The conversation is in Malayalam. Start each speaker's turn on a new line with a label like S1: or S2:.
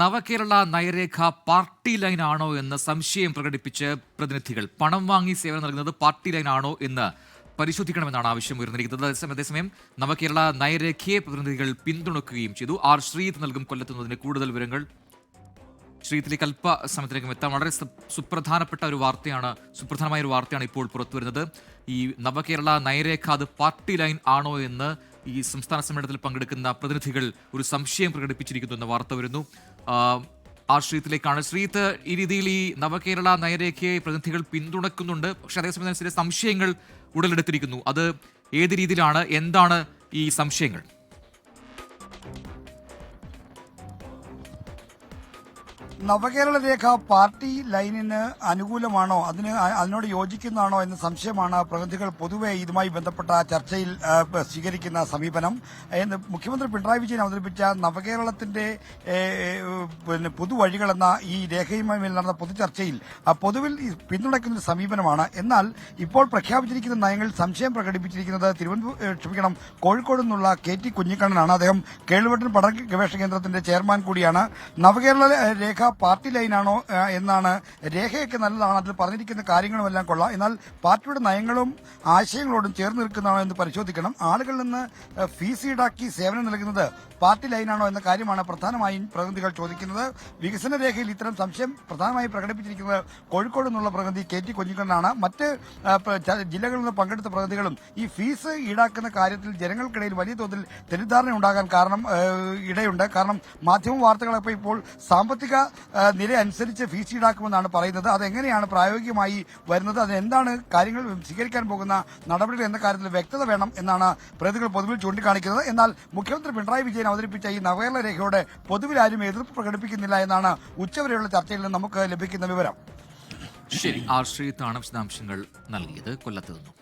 S1: നവകേരള നയരേഖ പാർട്ടി ലൈനാണോ എന്ന് സംശയം പ്രകടിപ്പിച്ച് പ്രതിനിധികൾ. പണം വാങ്ങി സേവനം നൽകുന്നത് പാർട്ടി ലൈനാണോ എന്ന് പരിശോധിക്കണമെന്നാണ് ആവശ്യം ഉയർന്നിരിക്കുന്നത്. അതേസമയം നവകേരള നയരേഖയെ പ്രതിനിധികൾ പിന്തുണയ്ക്കുകയും ചെയ്തു. ആർ ശ്രീത് നൽകും കൊല്ലത്തുന്നതിന് കൂടുതൽ വിവരങ്ങൾ. ശ്രീത്തിലേക്ക് അല്പസമയത്തിലേക്കും എത്താം. വളരെ സുപ്രധാനമായ ഒരു വാർത്തയാണ് ഇപ്പോൾ പുറത്തുവരുന്നത്. ഈ നവകേരള നയരേഖ അത് പാർട്ടി ലൈൻ ആണോ എന്ന് ഈ സംസ്ഥാന സമ്മേളനത്തിൽ പങ്കെടുക്കുന്ന പ്രതിനിധികൾ ഒരു സംശയം പ്രകടിപ്പിച്ചിരിക്കുന്നു എന്ന വാർത്ത വരുന്നു. ആ ശ്രീത്തിലേക്കാണ്. ശ്രീത്ത്, ഈ രീതിയിൽ ഈ നവകേരള നയരേഖയെ പ്രതിനിധികൾ പിന്തുണയ്ക്കുന്നുണ്ട്, പക്ഷെ അതേസമയം ചില സംശയങ്ങൾ ഉടലെടുത്തിരിക്കുന്നു. അത് ഏത് രീതിയിലാണ്, എന്താണ് ഈ സംശയങ്ങൾ?
S2: നവകേരള രേഖ പാർട്ടി ലൈനിന് അനുകൂലമാണോ, അതിനോട് യോജിക്കുന്നതാണോ എന്ന സംശയമാണ് പ്രതിനിധികൾ പൊതുവെ ഇതുമായി ബന്ധപ്പെട്ട ചർച്ചയിൽ സ്വീകരിക്കുന്ന സമീപനം. മുഖ്യമന്ത്രി പിണറായി വിജയൻ അവതരിപ്പിച്ച നവകേരളത്തിന്റെ പുതുവഴികൾ എന്ന ഈ രേഖയുമായി നടന്ന പൊതുചർച്ചയിൽ പൊതുവിൽ പിന്തുണയ്ക്കുന്ന ഒരു സമീപനമാണ്. എന്നാൽ ഇപ്പോൾ പ്രഖ്യാപിച്ചിരിക്കുന്ന നയങ്ങളിൽ സംശയം പ്രകടിപ്പിച്ചിരിക്കുന്നത് കോഴിക്കോട് നിന്നുള്ള KT കുഞ്ഞിക്കണ്ണനാണ്. അദ്ദേഹം കേളുവട്ടൻ പഠന ഗവേഷണ കേന്ദ്രത്തിന്റെ ചെയർമാൻ കൂടിയാണ്. നവകേരള രേഖ പാർട്ടി ലൈനാണോ എന്നാണ്. രേഖയൊക്കെ നല്ലതാണ്, അതിൽ പറഞ്ഞിരിക്കുന്ന കാര്യങ്ങളുമെല്ലാം കൊള്ളാം, എന്നാൽ പാർട്ടിയുടെ നയങ്ങളും ആശയങ്ങളോടും ചേർന്ന് നിൽക്കുന്നതാണോ എന്ന് പരിശോധിക്കണം. ആളുകളിൽ നിന്ന് ഫീസ് ഈടാക്കി സേവനം നൽകുന്നത് പാർട്ടി ലൈനാണോ എന്ന കാര്യമാണ് പ്രധാനമായും പ്രതിനിധികൾ ചോദിക്കുന്നത്. വികസന രേഖയിൽ ഇത്തരം സംശയം പ്രധാനമായും പ്രകടിപ്പിച്ചിരിക്കുന്നത് കോഴിക്കോട് നിന്നുള്ള പ്രതിനിധി KT കുഞ്ഞിക്കണ്ണനാണ്. മറ്റ് ജില്ലകളിൽ നിന്ന് പങ്കെടുത്ത പ്രതിനിധികളും ഈ ഫീസ് ഈടാക്കുന്ന കാര്യത്തിൽ ജനങ്ങൾക്കിടയിൽ വലിയ തോതിൽ തെറ്റിദ്ധാരണ ഉണ്ടാകാൻ ഇടയുണ്ട്. കാരണം മാധ്യമ വാർത്തകളൊക്കെ ഇപ്പോൾ സാമ്പത്തിക നില അനുസരിച്ച് ഫീസ് ഈടാക്കുമെന്നാണ് പറയുന്നത്. അതെങ്ങനെയാണ് പ്രായോഗികമായി വരുന്നത്, അതെന്താണ് കാര്യങ്ങൾ സ്വീകരിക്കാൻ പോകുന്ന നടപടികൾ എന്ന കാര്യത്തിൽ വ്യക്തത വേണം എന്നാണ് പ്രതിനിധികൾ പൊതുവിൽ ചൂണ്ടിക്കാണിക്കുന്നത്. എന്നാൽ മുഖ്യമന്ത്രി പിണറായി വിജയൻ അവതരിപ്പിച്ച ഈ നവകേരള രേഖയോട് പൊതുവിൽ ആരും എതിർപ്പ് പ്രകടിപ്പിക്കുന്നില്ല എന്നാണ് ഉച്ചവരെയുള്ള ചർച്ചയിൽ നിന്ന് നമുക്ക് ലഭിക്കുന്ന വിവരം.
S1: ശരി, ആർ ശ്രീത്താണ് വിശദാംശങ്ങൾ നൽകിയത് കൊല്ലത്ത് നിന്നും.